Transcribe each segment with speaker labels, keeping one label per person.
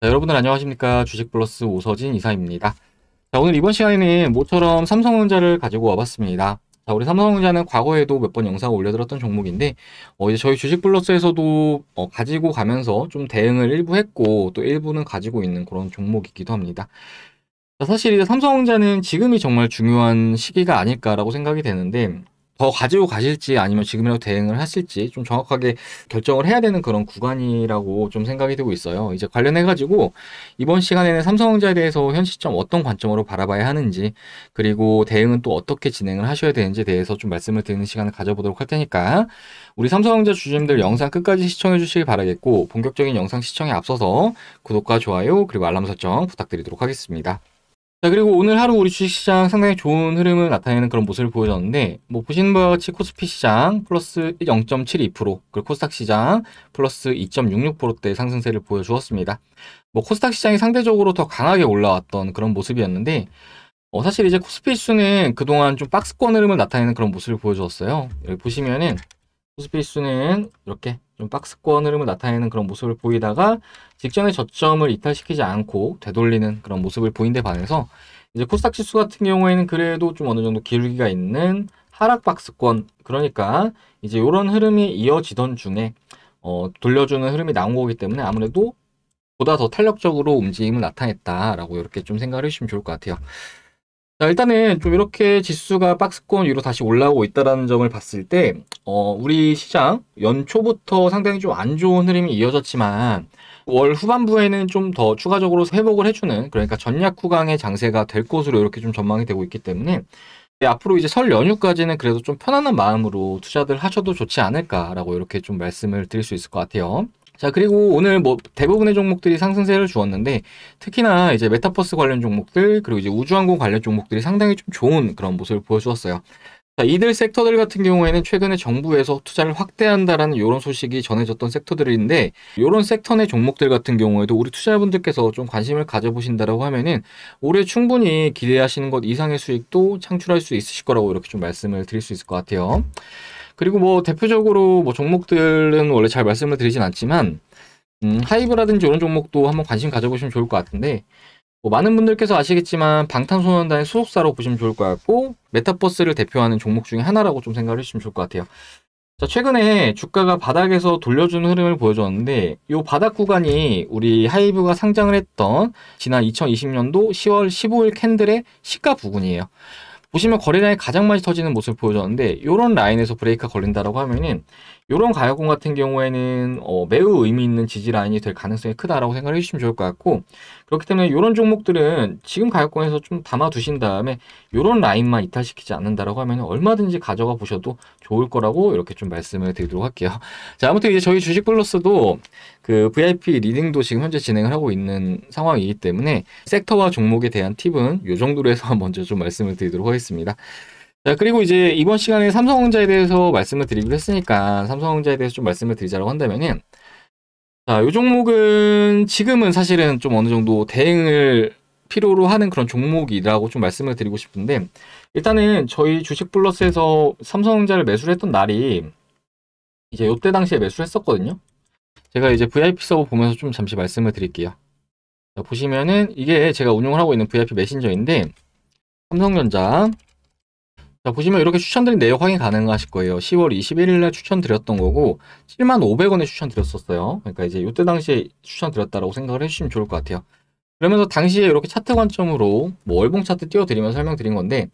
Speaker 1: 자, 여러분들 안녕하십니까? 주식플러스 오서진 이사입니다. 자, 오늘 이번 시간에는 모처럼 삼성전자를 가지고 와봤습니다. 자, 우리 삼성전자는 과거에도 몇 번 영상을 올려드렸던 종목인데, 이제 저희 주식플러스에서도 가지고 가면서 좀 대응을 일부 했고, 또 일부는 가지고 있는 그런 종목이기도 합니다. 자, 사실 이제 삼성전자는 지금이 정말 중요한 시기가 아닐까라고 생각이 되는데, 더 가지고 가실지 아니면 지금이라도 대응을 하실지 좀 정확하게 결정을 해야 되는 그런 구간이라고 좀 생각이 되고 있어요. 이제 관련해가지고 이번 시간에는 삼성전자에 대해서 현 시점 어떤 관점으로 바라봐야 하는지, 그리고 대응은 또 어떻게 진행을 하셔야 되는지에 대해서 좀 말씀을 드리는 시간을 가져보도록 할 테니까 우리 삼성전자 주주님들 영상 끝까지 시청해 주시기 바라겠고, 본격적인 영상 시청에 앞서서 구독과 좋아요 그리고 알람 설정 부탁드리도록 하겠습니다. 자, 그리고 오늘 하루 우리 주식시장 상당히 좋은 흐름을 나타내는 그런 모습을 보여줬는데, 보시는 바와 같이 코스피 시장 플러스 0.72%, 그리고 코스닥 시장 플러스 2.66%대 상승세를 보여주었습니다. 코스닥 시장이 상대적으로 더 강하게 올라왔던 그런 모습이었는데, 사실 이제 코스피 지수는 그동안 좀 박스권 흐름을 나타내는 그런 모습을 보여주었어요. 여기 보시면은 코스피 지수는 이렇게 좀 박스권 흐름을 나타내는 그런 모습을 보이다가 직전의 저점을 이탈시키지 않고 되돌리는 그런 모습을 보인 데 반해서, 이제 코스닥 지수 같은 경우에는 그래도 좀 어느 정도 기울기가 있는 하락 박스권, 그러니까 이제 이런 흐름이 이어지던 중에 돌려주는 흐름이 나온 거기 때문에 아무래도 보다 더 탄력적으로 움직임을 나타냈다라고 이렇게 좀 생각을 해주시면 좋을 것 같아요. 자, 일단은 좀 이렇게 지수가 박스권 위로 다시 올라오고 있다는 점을 봤을 때, 우리 시장 연초부터 상당히 좀 안 좋은 흐름이 이어졌지만, 월 후반부에는 좀 더 추가적으로 회복을 해주는, 그러니까 전략 구강의 장세가 될 것으로 이렇게 좀 전망이 되고 있기 때문에, 앞으로 이제 설 연휴까지는 그래도 좀 편안한 마음으로 투자들 하셔도 좋지 않을까라고 이렇게 좀 말씀을 드릴 수 있을 것 같아요. 자, 그리고 오늘 대부분의 종목들이 상승세를 주었는데, 특히나 이제 메타버스 관련 종목들, 그리고 이제 우주항공 관련 종목들이 상당히 좀 좋은 그런 모습을 보여주었어요. 자, 이들 섹터들 같은 경우에는 최근에 정부에서 투자를 확대한다라는 이런 소식이 전해졌던 섹터들인데, 이런 섹터 내 종목들 같은 경우에도 우리 투자자분들께서 좀 관심을 가져보신다라고 하면은 올해 충분히 기대하시는 것 이상의 수익도 창출할 수 있으실 거라고 이렇게 좀 말씀을 드릴 수 있을 것 같아요. 그리고 대표적으로 종목들은 원래 잘 말씀을 드리진 않지만, 하이브라든지 이런 종목도 한번 관심 가져보시면 좋을 것 같은데, 많은 분들께서 아시겠지만 방탄소년단의 소속사로 보시면 좋을 것 같고, 메타버스를 대표하는 종목 중에 하나라고 좀 생각을 해주시면 좋을 것 같아요. 자, 최근에 주가가 바닥에서 돌려주는 흐름을 보여줬는데, 이 바닥 구간이 우리 하이브가 상장을 했던 지난 2020년도 10월 15일 캔들의 시가 부근이에요. 보시면 거래량이 가장 많이 터지는 모습을 보여줬는데, 이런 라인에서 브레이크가 걸린다라고 하면은 이런 가격권 같은 경우에는 매우 의미 있는 지지 라인이 될 가능성이 크다라고 생각을 해주시면 좋을 것 같고, 그렇기 때문에 이런 종목들은 지금 가격권에서 좀 담아 두신 다음에 이런 라인만 이탈시키지 않는다라고 하면 얼마든지 가져가 보셔도 좋을 거라고 이렇게 좀 말씀을 드리도록 할게요. 자, 아무튼 이제 저희 주식플러스도 그 VIP 리딩도 지금 현재 진행을 하고 있는 상황이기 때문에 섹터와 종목에 대한 팁은 이 정도로 해서 먼저 좀 말씀을 드리도록 하겠습니다. 자, 그리고 이제 이번 시간에 삼성전자에 대해서 말씀을 드리기로 했으니까 삼성전자에 대해서 좀 말씀을 드리자고 한다면은, 자, 이 종목은 지금은 사실은 좀 어느 정도 대응을 필요로 하는 그런 종목이라고 좀 말씀을 드리고 싶은데, 일단은 저희 주식플러스에서 삼성전자를 매수를 했던 날이 이제 이때 당시에 매수를 했었거든요. 제가 이제 VIP 서버 보면서 좀 잠시 말씀을 드릴게요. 자, 보시면은 이게 제가 운영을 하고 있는 VIP 메신저인데, 삼성전자, 자, 보시면 이렇게 추천드린 내역 확인 가능하실 거예요. 10월 21일 날 추천드렸던 거고 75,000원에 추천드렸었어요. 그러니까 이제 이때 당시에 추천드렸다라고 생각을 해주시면 좋을 것 같아요. 그러면서 당시에 이렇게 차트 관점으로 월봉 차트 띄워드리면서 설명드린 건데,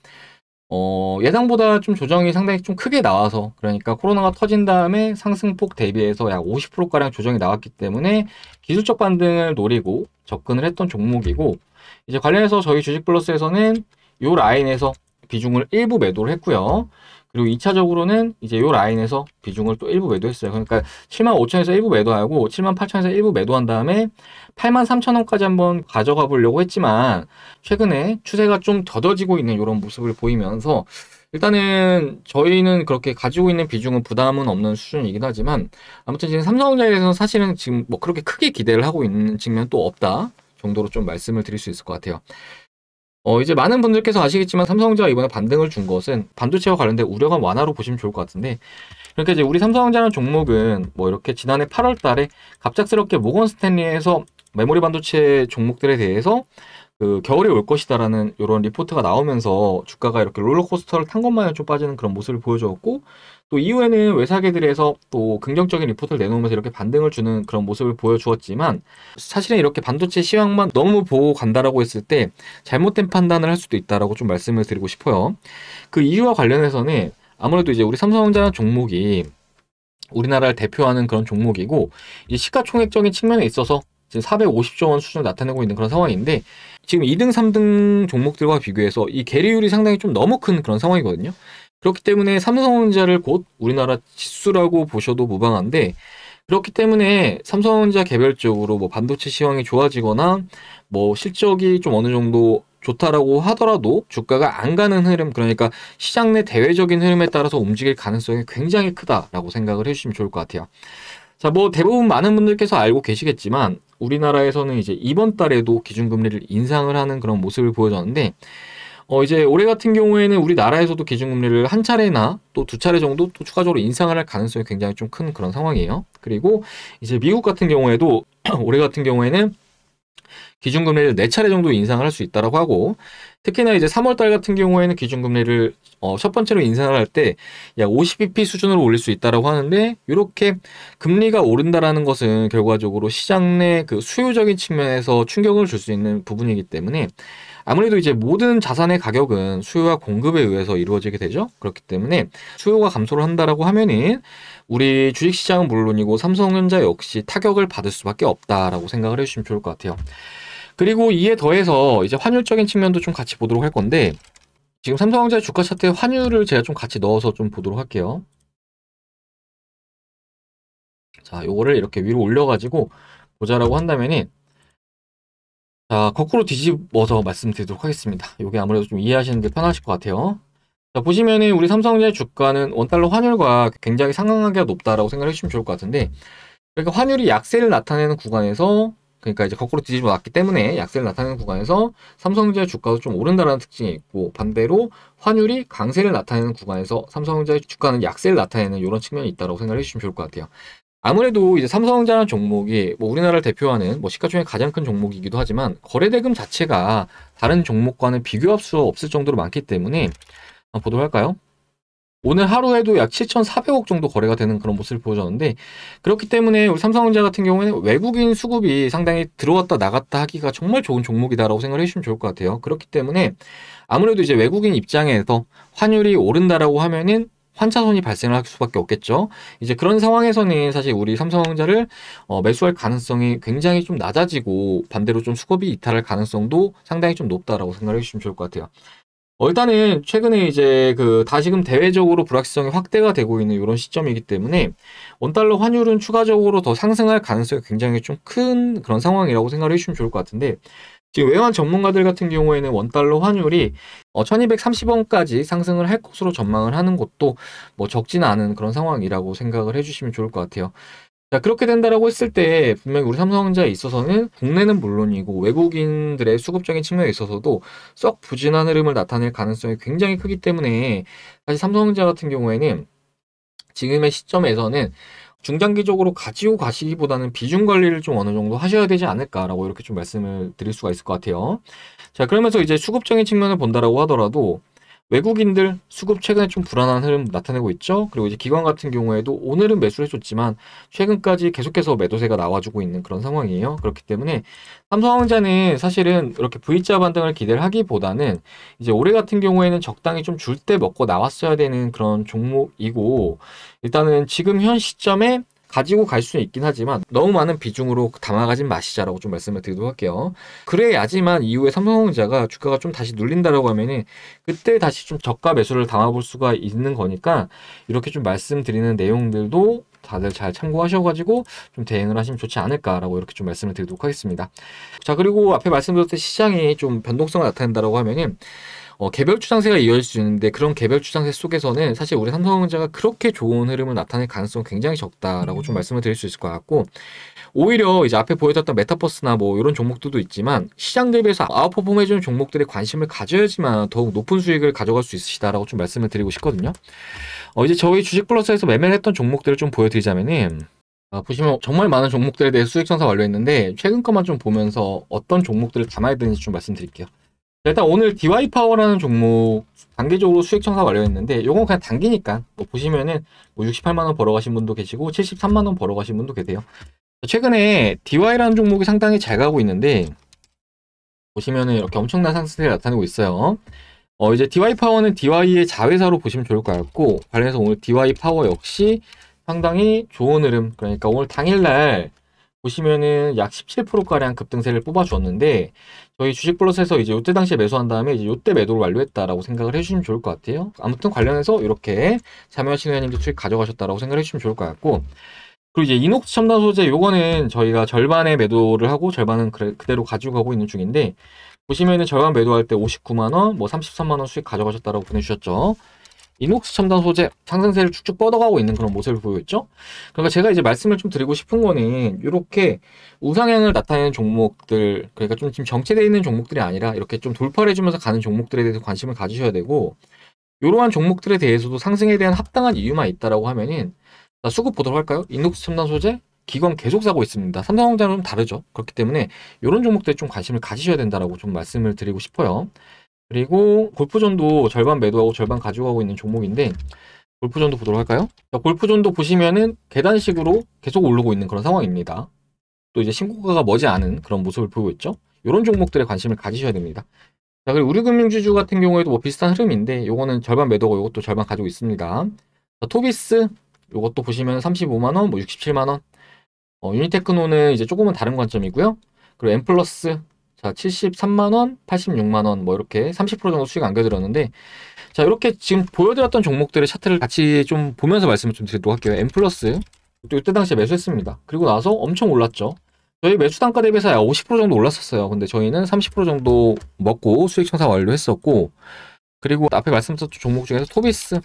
Speaker 1: 예상보다 좀 조정이 상당히 좀 크게 나와서, 그러니까 코로나가 터진 다음에 상승폭 대비해서 약 50%가량 조정이 나왔기 때문에 기술적 반등을 노리고 접근을 했던 종목이고, 이제 관련해서 저희 주식플러스에서는 이 라인에서 비중을 일부 매도를 했고요. 그리고 2차적으로는 이제 이 라인에서 비중을 또 일부 매도했어요. 그러니까 75,000원에서 일부 매도하고 78,000원에서 일부 매도한 다음에 83,000원까지 한번 가져가 보려고 했지만, 최근에 추세가 좀 더뎌지고 있는 이런 모습을 보이면서 일단은 저희는 그렇게 가지고 있는 비중은 부담은 없는 수준이긴 하지만, 아무튼 지금 삼성전자에 대해서는 사실은 지금 그렇게 크게 기대를 하고 있는 측면은 또 없다 정도로 좀 말씀을 드릴 수 있을 것 같아요. 이제 많은 분들께서 아시겠지만 삼성전자가 이번에 반등을 준 것은 반도체와 관련된 우려가 완화로 보시면 좋을 것 같은데, 그러니까 이제 우리 삼성전자라는 종목은 이렇게 지난해 8월 달에 갑작스럽게 모건 스탠리에서 메모리 반도체 종목들에 대해서 그 겨울이 올 것이다라는 이런 리포트가 나오면서 주가가 이렇게 롤러코스터를 탄 것마냥 좀 빠지는 그런 모습을 보여주었고, 또 이후에는 외사계들에서 또 긍정적인 리포트를 내놓으면서 이렇게 반등을 주는 그런 모습을 보여주었지만, 사실은 이렇게 반도체 시황만 너무 보고 간다라고 했을 때 잘못된 판단을 할 수도 있다라고 좀 말씀을 드리고 싶어요. 그 이유와 관련해서는 아무래도 이제 우리 삼성전자 종목이 우리나라를 대표하는 그런 종목이고, 이제 시가총액적인 측면에 있어서 지금 450조 원 수준을 나타내고 있는 그런 상황인데, 지금 2등, 3등 종목들과 비교해서 이 계리율이 상당히 좀 너무 큰 그런 상황이거든요. 그렇기 때문에 삼성전자를 곧 우리나라 지수라고 보셔도 무방한데, 그렇기 때문에 삼성전자 개별적으로 뭐 반도체 시황이 좋아지거나 뭐 실적이 좀 어느 정도 좋다라고 하더라도 주가가 안 가는 흐름, 그러니까 시장 내 대외적인 흐름에 따라서 움직일 가능성이 굉장히 크다라고 생각을 해주시면 좋을 것 같아요. 자, 뭐 대부분 많은 분들께서 알고 계시겠지만 우리나라에서는 이제 이번 달에도 기준금리를 인상을 하는 그런 모습을 보여줬는데, 이제 올해 같은 경우에는 우리나라에서도 기준금리를 한 차례나 또 두 차례 정도 또 추가적으로 인상을 할 가능성이 굉장히 좀 큰 그런 상황이에요. 그리고 이제 미국 같은 경우에도 올해 같은 경우에는 기준금리를 4차례 정도 인상을 할 수 있다고 하고, 특히나 이제 3월달 같은 경우에는 기준금리를 첫 번째로 인상을 할 때 약 50bp 수준으로 올릴 수 있다고 하는데, 이렇게 금리가 오른다라는 것은 결과적으로 시장 내 그 수요적인 측면에서 충격을 줄 수 있는 부분이기 때문에, 아무래도 이제 모든 자산의 가격은 수요와 공급에 의해서 이루어지게 되죠. 그렇기 때문에 수요가 감소를 한다라고 하면은 우리 주식시장은 물론이고 삼성전자 역시 타격을 받을 수밖에 없다라고 생각을 해주시면 좋을 것 같아요. 그리고 이에 더해서 이제 환율적인 측면도 좀 같이 보도록 할 건데, 지금 삼성전자 주가 차트에 환율을 제가 좀 같이 넣어서 좀 보도록 할게요. 자, 요거를 이렇게 위로 올려가지고 보자라고 한다면은, 자, 거꾸로 뒤집어서 말씀드리도록 하겠습니다. 요게 아무래도 좀 이해하시는 게 편하실 것 같아요. 자, 보시면은 우리 삼성전자 주가는 원달러 환율과 굉장히 상관관계가 높다라고 생각을 해주시면 좋을 것 같은데, 그러니까 환율이 약세를 나타내는 구간에서, 그러니까 이제 거꾸로 뒤집어 놨기 때문에 약세를 나타내는 구간에서 삼성전자 주가도 좀 오른다라는 특징이 있고, 반대로 환율이 강세를 나타내는 구간에서 삼성전자 주가는 약세를 나타내는 이런 측면이 있다고 생각을 해주시면 좋을 것 같아요. 아무래도 이제 삼성전자라는 종목이 뭐 우리나라를 대표하는 뭐 시가총액 가장 큰 종목이기도 하지만, 거래대금 자체가 다른 종목과는 비교할 수 없을 정도로 많기 때문에 한번 보도록 할까요? 오늘 하루에도 약 7,400억 정도 거래가 되는 그런 모습을 보여줬는데, 그렇기 때문에 우리 삼성전자 같은 경우에는 외국인 수급이 상당히 들어왔다 나갔다 하기가 정말 좋은 종목이다라고 생각을 해주시면 좋을 것 같아요. 그렇기 때문에 아무래도 이제 외국인 입장에서 환율이 오른다라고 하면은 환차손이 발생을 할 수밖에 없겠죠. 이제 그런 상황에서는 사실 우리 삼성전자를 매수할 가능성이 굉장히 좀 낮아지고, 반대로 좀 수급이 이탈할 가능성도 상당히 좀 높다라고 생각을 해주시면 좋을 것 같아요. 일단은 최근에 이제 그 다시금 대외적으로 불확실성이 확대가 되고 있는 이런 시점이기 때문에 원달러 환율은 추가적으로 더 상승할 가능성이 굉장히 좀 큰 그런 상황이라고 생각을 해주시면 좋을 것 같은데, 지금 외환 전문가들 같은 경우에는 원달러 환율이 1230원까지 상승을 할 것으로 전망을 하는 것도 뭐 적지는 않은 그런 상황이라고 생각을 해주시면 좋을 것 같아요. 자, 그렇게 된다라고 했을 때 분명히 우리 삼성전자에 있어서는 국내는 물론이고 외국인들의 수급적인 측면에 있어서도 썩 부진한 흐름을 나타낼 가능성이 굉장히 크기 때문에, 사실 삼성전자 같은 경우에는 지금의 시점에서는 중장기적으로 가지고 가시기보다는 비중 관리를 좀 어느 정도 하셔야 되지 않을까라고 이렇게 좀 말씀을 드릴 수가 있을 것 같아요. 자, 그러면서 이제 수급적인 측면을 본다라고 하더라도 외국인들 수급 최근에 좀 불안한 흐름 나타내고 있죠. 그리고 이제 기관 같은 경우에도 오늘은 매수를 해줬지만 최근까지 계속해서 매도세가 나와주고 있는 그런 상황이에요. 그렇기 때문에 삼성전자는 사실은 이렇게 V자 반등을 기대를 하기보다는 이제 올해 같은 경우에는 적당히 좀 줄 때 먹고 나왔어야 되는 그런 종목이고, 일단은 지금 현 시점에 가지고 갈 수는 있긴 하지만 너무 많은 비중으로 담아가진 마시자라고 좀 말씀을 드리도록 할게요. 그래야지만 이후에 삼성전자가 주가가 좀 다시 눌린다라고 하면은 그때 다시 좀 저가 매수를 담아볼 수가 있는 거니까, 이렇게 좀 말씀드리는 내용들도 다들 잘 참고하셔가지고 좀 대응을 하시면 좋지 않을까라고 이렇게 좀 말씀을 드리도록 하겠습니다. 자, 그리고 앞에 말씀드렸듯이 시장이 좀 변동성을 나타낸다라고 하면은 개별 추장세가 이어질 수 있는데, 그런 개별 추장세 속에서는 사실 우리 삼성전자가 그렇게 좋은 흐름을 나타낼 가능성은 굉장히 적다라고 좀 말씀을 드릴 수 있을 것 같고, 오히려 이제 앞에 보여줬던 메타버스나 뭐 이런 종목들도 있지만 시장 대비해서 아웃퍼폼 해주는 종목들에 관심을 가져야지만 더욱 높은 수익을 가져갈 수 있으시다라고 좀 말씀을 드리고 싶거든요. 이제 저희 주식 플러스에서 매매를 했던 종목들을 좀 보여드리자면은, 보시면 정말 많은 종목들에 대해 수익 청산 완료했는데 최근 것만 좀 보면서 어떤 종목들을 담아야 되는지 좀 말씀드릴게요. 일단 오늘 DY파워라는 종목 단기적으로 수익 청산 완료했는데 요건 그냥 단기니까 뭐 보시면은 뭐 68만원 벌어가신 분도 계시고 73만원 벌어가신 분도 계세요. 최근에 DY라는 종목이 상당히 잘 가고 있는데 보시면은 이렇게 엄청난 상승세를 나타내고 있어요. 이제 DY파워는 DY의 자회사로 보시면 좋을 것 같고, 관련해서 오늘 DY파워 역시 상당히 좋은 흐름, 그러니까 오늘 당일날 보시면은 약 17%가량 급등세를 뽑아주었는데, 저희 주식플러스에서 이제 요때 당시에 매수한 다음에 이제 요때 매도를 완료했다라고 생각을 해주시면 좋을 것 같아요. 아무튼 관련해서 이렇게 참여하신 회원님도 수익 가져가셨다라고 생각을 해주시면 좋을 것 같고, 그리고 이제 이녹스 첨단 소재 요거는 저희가 절반의 매도를 하고 절반은 그대로 가지고 가고 있는 중인데, 보시면은 절반 매도할 때 59만원, 뭐 33만원 수익 가져가셨다라고 보내주셨죠. 이녹스 첨단 소재 상승세를 쭉쭉 뻗어가고 있는 그런 모습을 보이고 있죠. 그러니까 제가 이제 말씀을 좀 드리고 싶은 거는 이렇게 우상향을 나타내는 종목들, 그러니까 좀 지금 정체되어 있는 종목들이 아니라 이렇게 좀 돌파를 해주면서 가는 종목들에 대해서 관심을 가지셔야 되고, 이러한 종목들에 대해서도 상승에 대한 합당한 이유만 있다라고 하면은, 수급 보도록 할까요? 이녹스 첨단 소재 기관 계속 사고 있습니다. 삼성전자는 좀 다르죠. 그렇기 때문에 이런 종목들에 좀 관심을 가지셔야 된다라고 좀 말씀을 드리고 싶어요. 그리고 골프존도 절반 매도하고 절반 가지고 가고 있는 종목인데, 골프존도 보도록 할까요? 골프존도 보시면은 계단식으로 계속 오르고 있는 그런 상황입니다. 또 이제 신고가가 머지않은 그런 모습을 보이고 있죠. 이런 종목들에 관심을 가지셔야 됩니다. 자, 그리고 우리금융지주 같은 경우에도 뭐 비슷한 흐름인데, 요거는 절반 매도고 요것도 절반 가지고 있습니다. 자, 토비스 요것도 보시면 35만원, 뭐 67만원. 유니테크노는 이제 조금은 다른 관점이고요. 그리고 엠플러스, 자, 73만원, 86만원, 뭐 이렇게 30% 정도 수익 안겨드렸는데, 자, 이렇게 지금 보여드렸던 종목들의 차트를 같이 좀 보면서 말씀을 좀 드리도록 할게요. 엠플러스, 또 이때 당시에 매수했습니다. 그리고 나서 엄청 올랐죠. 저희 매수 단가 대비해서 약 50% 정도 올랐었어요. 근데 저희는 30% 정도 먹고 수익 청산 완료했었고, 그리고 앞에 말씀드렸던 종목 중에서 토비스,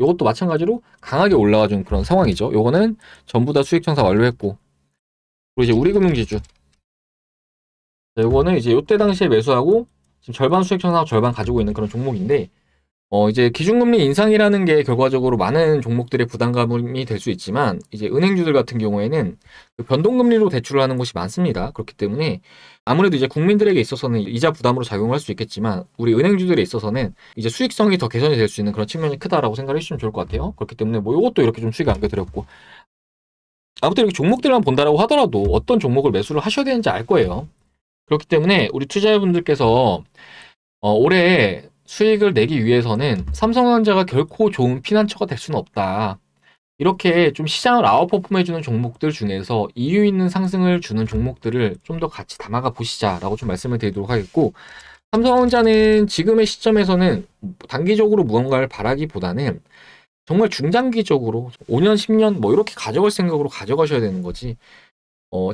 Speaker 1: 요것도 마찬가지로 강하게 올라와준 그런 상황이죠. 요거는 전부 다 수익 청산 완료했고, 그리고 이제 우리금융지주, 요거는 이제 요때 당시에 매수하고 지금 절반 수익 청산하고 절반 가지고 있는 그런 종목인데, 이제 기준금리 인상이라는 게 결과적으로 많은 종목들의 부담감이 될 수 있지만, 이제 은행주들 같은 경우에는 그 변동금리로 대출을 하는 곳이 많습니다. 그렇기 때문에 아무래도 이제 국민들에게 있어서는 이자 부담으로 작용할 수 있겠지만, 우리 은행주들에 있어서는 이제 수익성이 더 개선이 될 수 있는 그런 측면이 크다라고 생각을 해주시면 좋을 것 같아요. 그렇기 때문에 뭐 이것도 이렇게 좀 수익 안겨드렸고, 아무튼 이렇게 종목들만 본다라고 하더라도 어떤 종목을 매수를 하셔야 되는지 알 거예요. 그렇기 때문에 우리 투자자분들께서 올해 수익을 내기 위해서는 삼성전자가 결코 좋은 피난처가 될 수는 없다. 이렇게 좀 시장을 아웃퍼폼해주는 종목들 중에서 이유 있는 상승을 주는 종목들을 좀 더 같이 담아가 보시자라고 좀 말씀을 드리도록 하겠고, 삼성전자는 지금의 시점에서는 단기적으로 무언가를 바라기보다는 정말 중장기적으로 5년, 10년 뭐 이렇게 가져갈 생각으로 가져가셔야 되는 거지.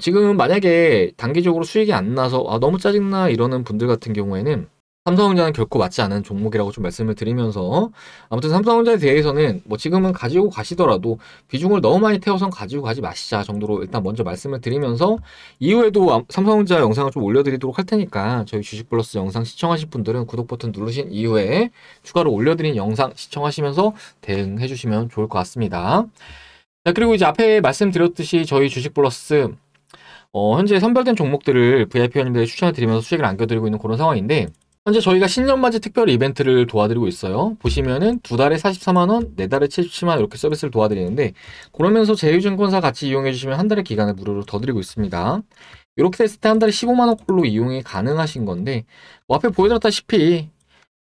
Speaker 1: 지금 만약에 단기적으로 수익이 안 나서 너무 짜증나 이러는 분들 같은 경우에는 삼성전자는 결코 맞지 않은 종목이라고 좀 말씀을 드리면서, 아무튼 삼성전자에 대해서는 뭐 지금은 가지고 가시더라도 비중을 너무 많이 태워선 가지고 가지 마시자 정도로 일단 먼저 말씀을 드리면서, 이후에도 삼성전자 영상을 좀 올려드리도록 할 테니까 저희 주식플러스 영상 시청하실 분들은 구독 버튼 누르신 이후에 추가로 올려드린 영상 시청하시면서 대응해 주시면 좋을 것 같습니다. 자, 그리고 이제 앞에 말씀드렸듯이 저희 주식플러스 현재 선별된 종목들을 VIP 회원님들에 추천을 드리면서 수익을 안겨드리고 있는 그런 상황인데, 현재 저희가 신년맞이 특별 이벤트를 도와드리고 있어요. 보시면은 2달에 44만원, 4달에 77만원 이렇게 서비스를 도와드리는데, 그러면서 제휴증권사 같이 이용해주시면 한 달의 기간을 무료로 더 드리고 있습니다. 이렇게 됐을 때 한 달에 15만원 꼴로 이용이 가능하신 건데, 뭐 앞에 보여드렸다시피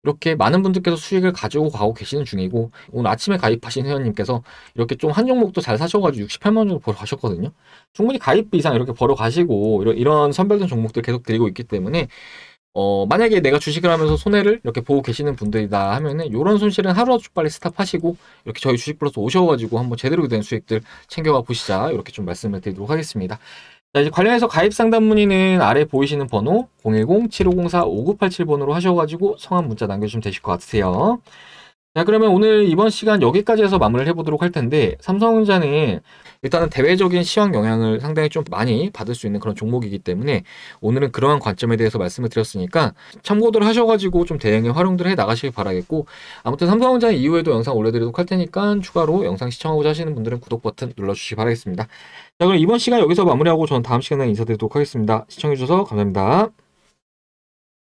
Speaker 1: 이렇게 많은 분들께서 수익을 가지고 가고 계시는 중이고, 오늘 아침에 가입하신 회원님께서 이렇게 좀 한 종목도 잘 사셔가지고 68만원 정도 벌어 가셨거든요. 충분히 가입비 이상 이렇게 벌어 가시고 이런 선별된 종목들 계속 드리고 있기 때문에, 만약에 내가 주식을 하면서 손해를 이렇게 보고 계시는 분들이다 하면은 요런 손실은 하루라도 빨리 스탑하시고 이렇게 저희 주식플러스 오셔가지고 한번 제대로 된 수익들 챙겨가 보시자, 이렇게 좀 말씀을 드리도록 하겠습니다. 자, 이제 관련해서 가입 상담 문의는 아래 보이시는 번호 010-7504-5987번으로 하셔가지고 성함 문자 남겨주시면 되실 것 같으세요. 자, 그러면 오늘 이번 시간 여기까지 해서 마무리를 해보도록 할 텐데, 삼성전자는 일단은 대외적인 시황 영향을 상당히 좀 많이 받을 수 있는 그런 종목이기 때문에 오늘은 그러한 관점에 대해서 말씀을 드렸으니까 참고들 하셔가지고 좀 대응에 활용들 해 나가시길 바라겠고, 아무튼 삼성전자는 이후에도 영상 올려드리도록 할 테니까 추가로 영상 시청하고자 하시는 분들은 구독 버튼 눌러주시기 바라겠습니다. 자, 그럼 이번 시간 여기서 마무리하고 저는 다음 시간에 인사드리도록 하겠습니다. 시청해주셔서 감사합니다.